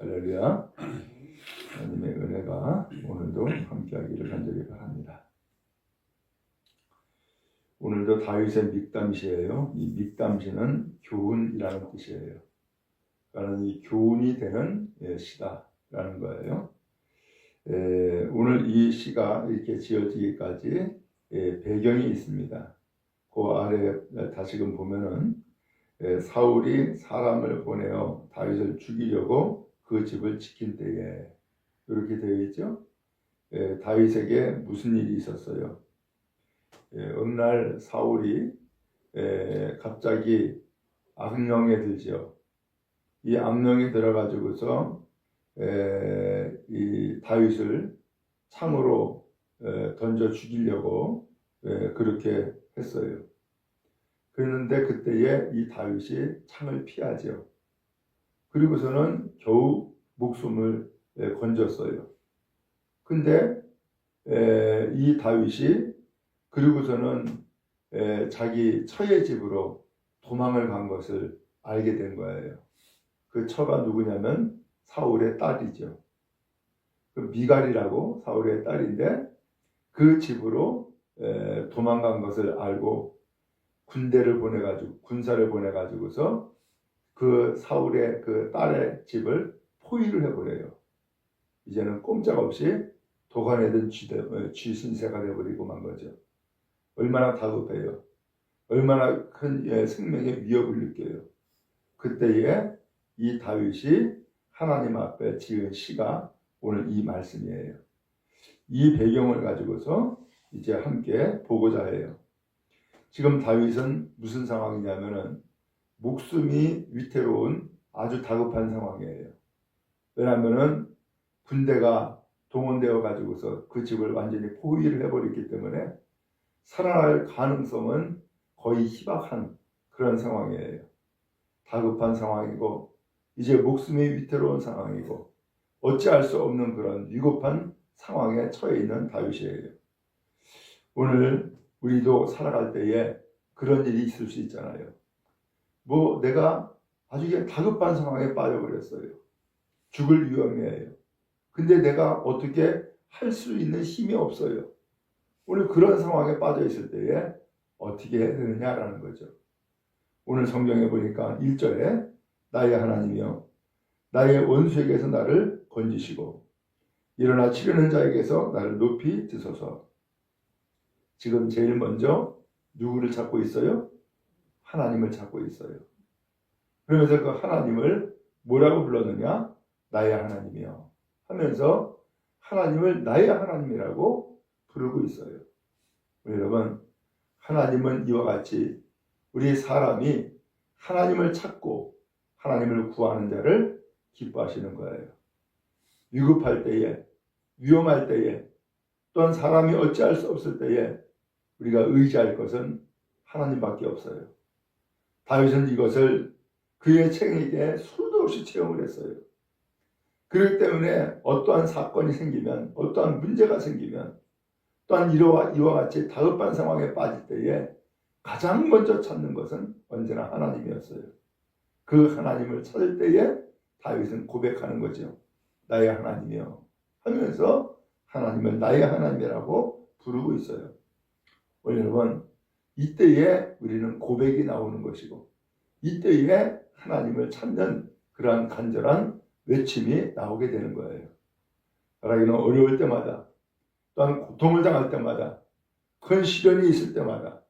할렐루야. 하나님의 은혜가 오늘도 함께하기를 간절히 바랍니다. 오늘도 다윗의 믹담시예요. 이 믹담시는 교훈이라는 뜻이에요. 그러니까 이 교훈이 되는 시다라는 거예요. 오늘 이 시가 이렇게 지어지기까지 배경이 있습니다. 그 아래 다시금 보면은 사울이 사람을 보내어 다윗을 죽이려고 그 집을 지킨 때에 이렇게 되어 있죠. 다윗에게 무슨 일이 있었어요? 어느 날 사울이 갑자기 악령에 들지요. 이 악령에 들어가지고서 이 다윗을 창으로 던져 죽이려고 그렇게 했어요. 그랬는데 그때에 이 다윗이 창을 피하죠. 그리고서는 겨우 목숨을 건졌어요. 근데 이 다윗이 그리고서는 자기 처의 집으로 도망을 간 것을 알게 된 거예요. 그 처가 누구냐면 사울의 딸이죠. 그 미갈이라고 사울의 딸인데 그 집으로 도망간 것을 알고 군사를 보내가지고서 그 사울의 그 딸의 집을 포위를 해버려요. 이제는 꼼짝없이 도관에든 쥐 신세가 되어버리고 만 거죠. 얼마나 다급해요. 얼마나 큰 생명의 위협을 느껴요. 그때에 이 다윗이 하나님 앞에 지은 시가 오늘 이 말씀이에요. 이 배경을 가지고서 이제 함께 보고자 해요. 지금 다윗은 무슨 상황이냐면은 목숨이 위태로운 아주 다급한 상황이에요. 왜냐하면은 군대가 동원되어 가지고서 그 집을 완전히 포위를 해버렸기 때문에 살아날 가능성은 거의 희박한 그런 상황이에요. 다급한 상황이고 이제 목숨이 위태로운 상황이고 어찌할 수 없는 그런 위급한 상황에 처해 있는 다윗이에요. 오늘 우리도 살아갈 때에 그런 일이 있을 수 있잖아요. 내가 아주 다급한 상황에 빠져버렸어요. 죽을 위험이에요. 근데 내가 어떻게 할 수 있는 힘이 없어요. 오늘 그런 상황에 빠져 있을 때에 어떻게 해야 되느냐라는 거죠. 오늘 성경에 보니까 1절에 나의 하나님이여 나의 원수에게서 나를 건지시고 일어나 치려는 자에게서 나를 높이 드소서. 지금 제일 먼저 누구를 찾고 있어요? 하나님을 찾고 있어요. 그러면서 그 하나님을 뭐라고 불렀느냐? 나의 하나님이여 하면서 하나님을 나의 하나님이라고 부르고 있어요. 여러분, 하나님은 이와 같이 우리 사람이 하나님을 찾고 하나님을 구하는 자를 기뻐하시는 거예요. 위급할 때에, 위험할 때에, 또한 사람이 어찌할 수 없을 때에 우리가 의지할 것은 하나님밖에 없어요. 다윗은 이것을 그의 책에게 수도 없이 체험을 했어요. 그렇기 때문에 어떠한 사건이 생기면, 어떠한 문제가 생기면, 또한 이와 같이 다급한 상황에 빠질 때에 가장 먼저 찾는 것은 언제나 하나님이었어요. 그 하나님을 찾을 때에 다윗은 고백하는 거죠. 나의 하나님이여 하면서 하나님을 나의 하나님이라고 부르고 있어요. 여러분, 이때에 우리는 고백이 나오는 것이고 이때에 하나님을 찾는 그러한 간절한 외침이 나오게 되는 거예요. 바라기는 어려울 때마다 또한 고통을 당할 때마다 큰 시련이 있을 때마다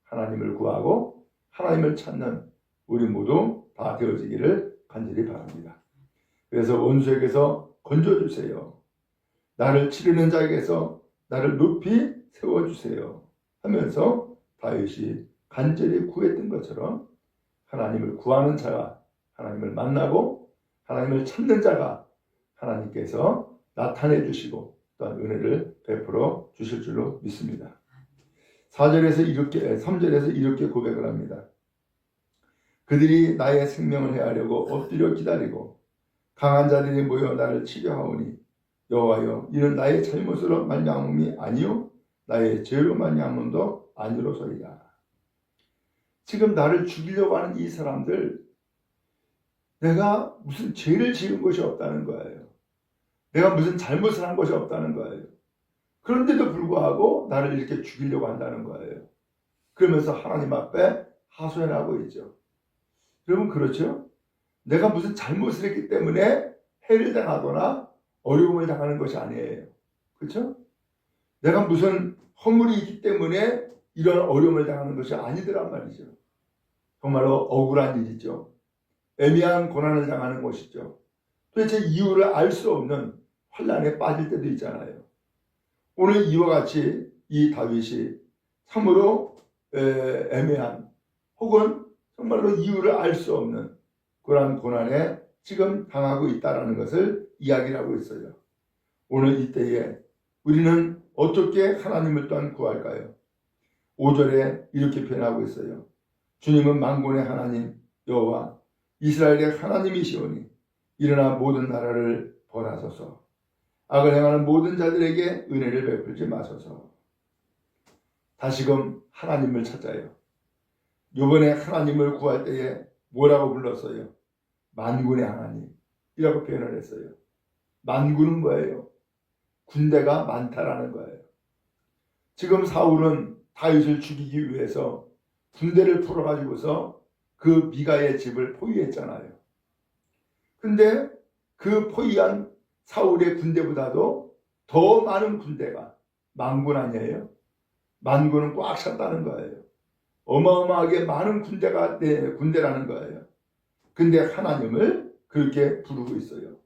하나님을 구하고 하나님을 찾는 우리 모두 다 되어지기를 간절히 바랍니다. 그래서 원수에게서 건져주세요. 나를 치르는 자에게서 나를 높이 세워주세요 하면서 다윗이 간절히 구했던 것처럼 하나님을 구하는 자가 하나님을 만나고 하나님을 찾는 자가 하나님께서 나타내 주시고 또한 은혜를 베풀어 주실 줄로 믿습니다. 3절에서 이렇게 고백을 합니다. 그들이 나의 생명을 해하려고 엎드려 기다리고 강한 자들이 모여 나를 치려하오니 여호와여 이는 나의 잘못으로 말미암음이 아니요 나의 죄로 말미암음도 아니로소이다. 지금 나를 죽이려고 하는 이 사람들 내가 무슨 죄를 지은 것이 없다는 거예요. 내가 무슨 잘못을 한 것이 없다는 거예요. 그런데도 불구하고 나를 이렇게 죽이려고 한다는 거예요. 그러면서 하나님 앞에 하소연하고 있죠. 여러분 그렇죠? 내가 무슨 잘못을 했기 때문에 해를 당하거나 어려움을 당하는 것이 아니에요. 그렇죠? 내가 무슨 허물이 있기 때문에 이런 어려움을 당하는 것이 아니더란 말이죠. 정말로 억울한 일이죠. 애매한 고난을 당하는 것이죠. 도대체 이유를 알 수 없는 환난에 빠질 때도 있잖아요. 오늘 이와 같이 이 다윗이 참으로 애매한 혹은 정말로 이유를 알 수 없는 그러한 고난에 지금 당하고 있다는 것을 이야기를 하고 있어요. 오늘 이때에 우리는 어떻게 하나님을 또한 구할까요? 5절에 이렇게 표현하고 있어요. 주님은 만군의 하나님 여호와 이스라엘의 하나님이시오니 일어나 모든 나라를 벌하소서. 악을 행하는 모든 자들에게 은혜를 베풀지 마소서. 다시금 하나님을 찾아요. 이번에 하나님을 구할 때에 뭐라고 불렀어요? 만군의 하나님이라고 표현을 했어요. 만군은 뭐예요? 군대가 많다라는 거예요. 지금 사울은 다윗을 죽이기 위해서 군대를 풀어가지고서 그 미가의 집을 포위했잖아요. 근데 그 포위한 사울의 군대보다도 더 많은 군대가 만군 아니에요? 만군은 꽉 찼다는 거예요. 어마어마하게 많은 군대라는 거예요. 근데 하나님을 그렇게 부르고 있어요.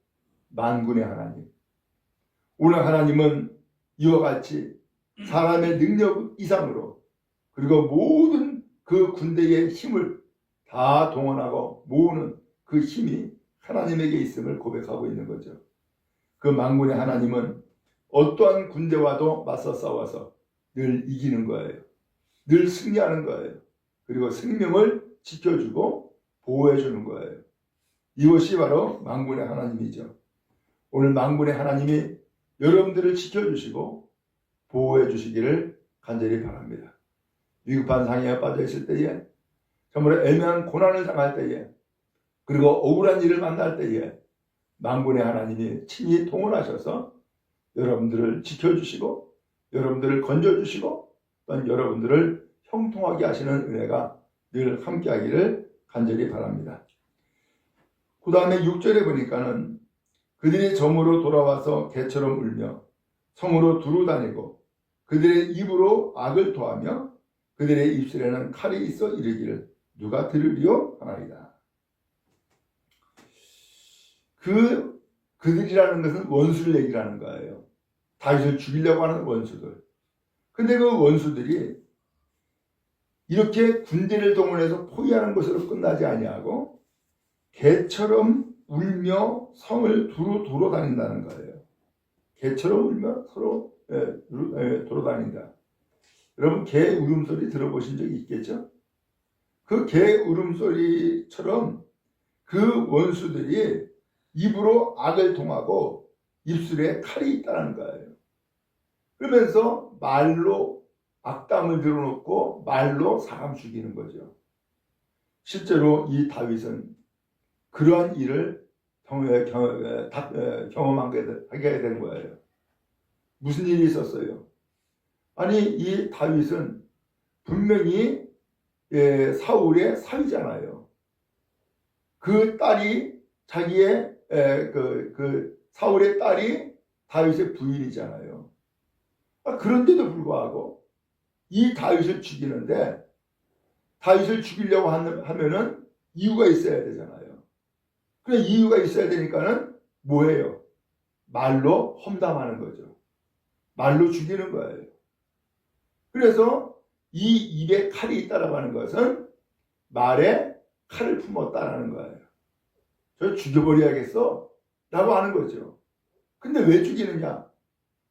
만군의 하나님. 오늘 하나님은 이와 같이 사람의 능력 이상으로 그리고 모든 그 군대의 힘을 다 동원하고 모으는 그 힘이 하나님에게 있음을 고백하고 있는 거죠. 그 만군의 하나님은 어떠한 군대와도 맞서 싸워서 늘 이기는 거예요. 늘 승리하는 거예요. 그리고 생명을 지켜주고 보호해주는 거예요. 이것이 바로 만군의 하나님이죠. 오늘 만군의 하나님이 여러분들을 지켜주시고 보호해주시기를 간절히 바랍니다. 위급한 상황에 빠져있을 때에 정말 애매한 고난을 당할 때에 그리고 억울한 일을 만날 때에 만군의 하나님이 친히 동원하셔서 여러분들을 지켜주시고 여러분들을 건져주시고 또한 여러분들을 형통하게 하시는 은혜가 늘 함께하기를 간절히 바랍니다. 그 다음에 6절에 보니까는 그들이 점으로 돌아와서 개처럼 울며 성으로 두루 다니고 그들의 입으로 악을 토하며 그들의 입술에는 칼이 있어 이르기를 누가 들으리요 하나이다. 그들이라는 것은 원수를 얘기하는 거예요. 다윗을 죽이려고 하는 원수들. 근데 그 원수들이 이렇게 군대를 동원해서 포위하는 것으로 끝나지 아니하고 개처럼 울며 성을 두루 돌아다닌다는 거예요. 개처럼 울며 서로 돌아다닌다. 여러분 개 울음소리 들어보신 적이 있겠죠? 그 개 울음소리처럼 그 원수들이 입으로 악을 통하고 입술에 칼이 있다는 거예요. 그러면서 말로 악담을 들어놓고 말로 사람 죽이는 거죠. 실제로 이 다윗은 그러한 일을 경험하게 된 거예요. 무슨 일이 있었어요? 아니 이 다윗은 분명히 사울의 사위잖아요. 그 딸이 자기의 사울의 딸이 다윗의 부인이잖아요. 그런데도 불구하고 이 다윗을 죽이는데 다윗을 죽이려고 하면은 이유가 있어야 되잖아요. 그래 이유가 있어야 되니까는 뭐예요? 말로 험담하는 거죠. 말로 죽이는 거예요. 그래서 이 입에 칼이 있다라고 하는 것은 말에 칼을 품었다라는 거예요. 저 죽여버려야겠어 라고 하는 거죠. 근데 왜 죽이느냐?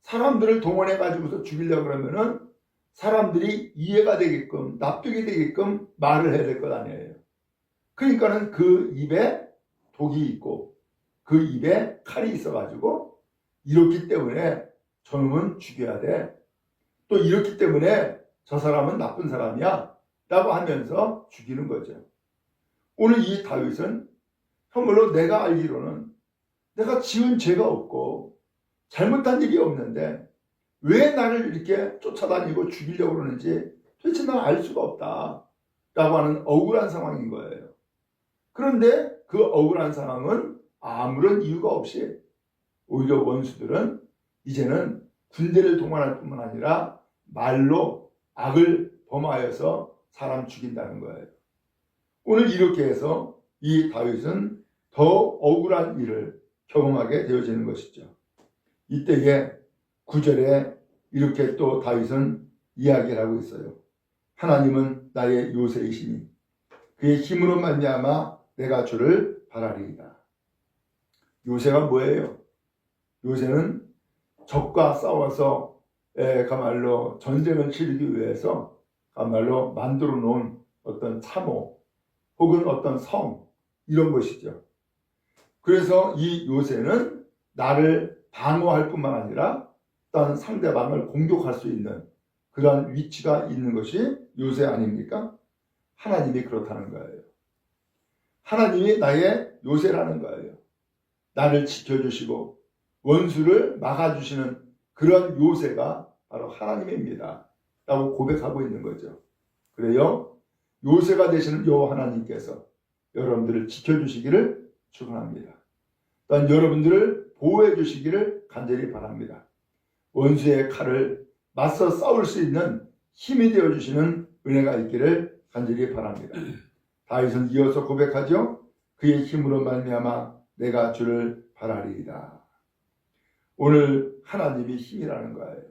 사람들을 동원해 가지고서 죽이려고 그러면은 사람들이 이해가 되게끔 납득이 되게끔 말을 해야 될 것 아니에요. 그러니까는 그 입에 독이 있고 그 입에 칼이 있어가지고 이렇기 때문에 저놈은 죽여야 돼. 또 이렇기 때문에 저 사람은 나쁜 사람이야 라고 하면서 죽이는 거죠. 오늘 이 다윗은 정말로 내가 알기로는 내가 지은 죄가 없고 잘못한 일이 없는데 왜 나를 이렇게 쫓아다니고 죽이려고 그러는지 도대체 난 알 수가 없다 라고 하는 억울한 상황인 거예요. 그런데 그 억울한 상황은 아무런 이유가 없이 오히려 원수들은 이제는 군대를 동원할 뿐만 아니라 말로 악을 범하여서 사람 죽인다는 거예요. 오늘 이렇게 해서 이 다윗은 더 억울한 일을 경험하게 되어지는 것이죠. 이때에 9절에 이렇게 또 다윗은 이야기를 하고 있어요. 하나님은 나의 요새이시니 그의 힘으로 말미암아 내가 주를 바라리이다. 요새가 뭐예요? 요새는 적과 싸워서 가말로 전쟁을 치르기 위해서 가말로 만들어 놓은 어떤 참호 혹은 어떤 성 이런 것이죠. 그래서 이 요새는 나를 방어할 뿐만 아니라 어떤 상대방을 공격할 수 있는 그런 위치가 있는 것이 요새 아닙니까? 하나님이 그렇다는 거예요. 하나님이 나의 요새라는 거예요. 나를 지켜주시고 원수를 막아주시는 그런 요새가 바로 하나님입니다 라고 고백하고 있는 거죠. 그래요, 요새가 되시는 여호와 하나님께서 여러분들을 지켜주시기를 축원합니다. 또한 여러분들을 보호해 주시기를 간절히 바랍니다. 원수의 칼을 맞서 싸울 수 있는 힘이 되어주시는 은혜가 있기를 간절히 바랍니다. 다윗은 이어서 고백하죠. 그의 힘으로 말미암아 내가 주를 바라리이다. 오늘 하나님이 힘이라는 거예요.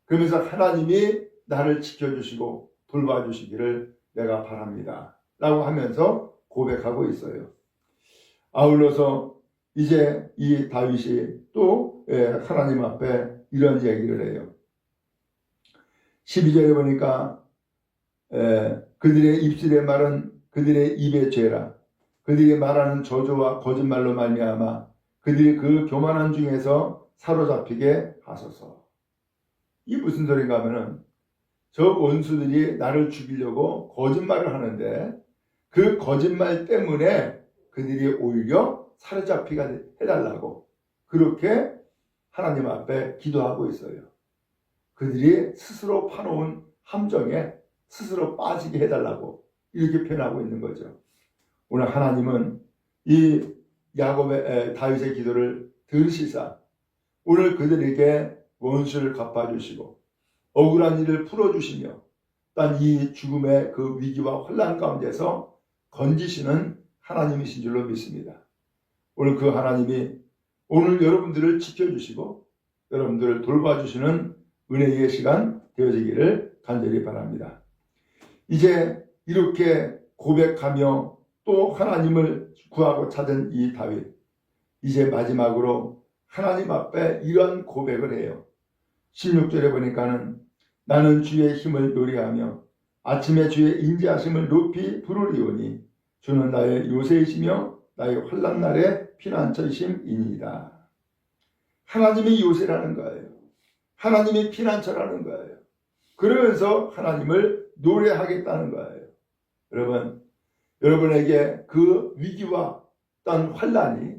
그러면서 하나님이 나를 지켜주시고 돌봐주시기를 내가 바랍니다 라고 하면서 고백하고 있어요. 아울러서 이제 이 다윗이 또 하나님 앞에 이런 얘기를 해요. 12절에 보니까 그들의 입술의 말은 그들의 입의 죄라. 그들이 말하는 저주와 거짓말로 말미암아 그들이 그 교만한 중에서 사로잡히게 하소서. 이 무슨 소린가 하면은 저 원수들이 나를 죽이려고 거짓말을 하는데 그 거짓말 때문에 그들이 오히려 사로잡히게 해달라고 그렇게 하나님 앞에 기도하고 있어요. 그들이 스스로 파놓은 함정에 스스로 빠지게 해달라고 이렇게 표현하고 있는 거죠. 오늘 하나님은 이 야곱의 다윗의 기도를 들으시사 오늘 그들에게 원수를 갚아주시고 억울한 일을 풀어주시며 단 이 죽음의 그 위기와 혼란 가운데서 건지시는 하나님이신 줄로 믿습니다. 오늘 그 하나님이 오늘 여러분들을 지켜주시고 여러분들을 돌봐주시는 은혜의 시간 되어지기를 간절히 바랍니다. 이제 이렇게 고백하며 또 하나님을 구하고 찾은 이 다윗, 이제 마지막으로 하나님 앞에 이런 고백을 해요. 16절에 보니까는 나는 주의 힘을 노래하며 아침에 주의 인자하심을 높이 부르리오니 주는 나의 요새이시며 나의 환난 날의 피난처이심이니이다. 하나님이 요새라는 거예요. 하나님이 피난처라는 거예요. 그러면서 하나님을 노래하겠다는 거예요. 여러분, 여러분에게 그 위기와 어떤 환난이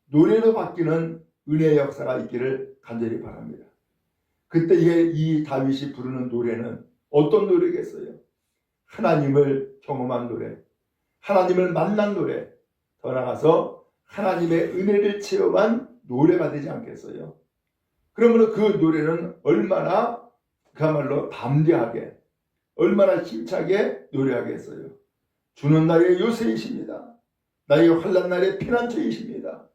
노래로 바뀌는 은혜의 역사가 있기를 간절히 바랍니다. 그때에 이 다윗이 부르는 노래는 어떤 노래겠어요? 하나님을 경험한 노래, 하나님을 만난 노래, 더 나아가서 하나님의 은혜를 체험한 노래가 되지 않겠어요? 그러면 그 노래는 얼마나 그야말로 담대하게, 얼마나 힘차게 노래하겠어요? 주는 나의 요새이십니다. 나의 환난 날의 피난처이십니다.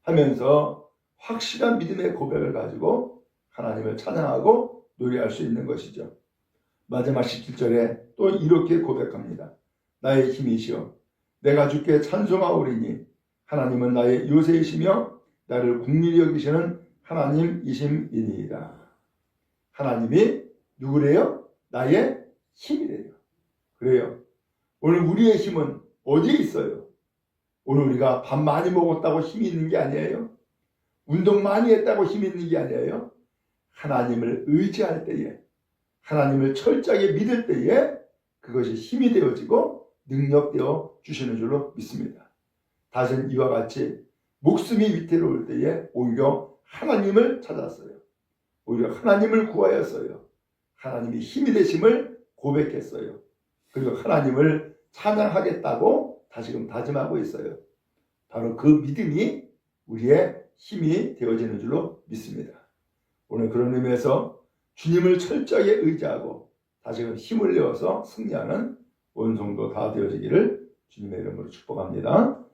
하면서 확실한 믿음의 고백을 가지고 하나님을 찬양하고 노래할 수 있는 것이죠. 마지막 17절에 또 이렇게 고백합니다. 나의 힘이시여 내가 주께 찬송하오리니 하나님은 나의 요새이시며 나를 긍휼히 여기시는 하나님이심이니이다. 하나님이 누구래요? 나의 힘이래요. 그래요. 오늘 우리의 힘은 어디에 있어요? 오늘 우리가 밥 많이 먹었다고 힘이 있는 게 아니에요. 운동 많이 했다고 힘이 있는 게 아니에요. 하나님을 의지할 때에, 하나님을 철저하게 믿을 때에 그것이 힘이 되어지고 능력되어 주시는 줄로 믿습니다. 다시는 이와 같이 목숨이 위태로울 때에 오히려 하나님을 찾았어요. 오히려 하나님을 구하였어요. 하나님이 힘이 되심을 고백했어요. 그리고 하나님을 찬양하겠다고 다시금 다짐하고 있어요. 바로 그 믿음이 우리의 힘이 되어지는 줄로 믿습니다. 오늘 그런 의미에서 주님을 철저히 의지하고 다시금 힘을 내어서 승리하는 온 성도 다 되어지기를 주님의 이름으로 축복합니다.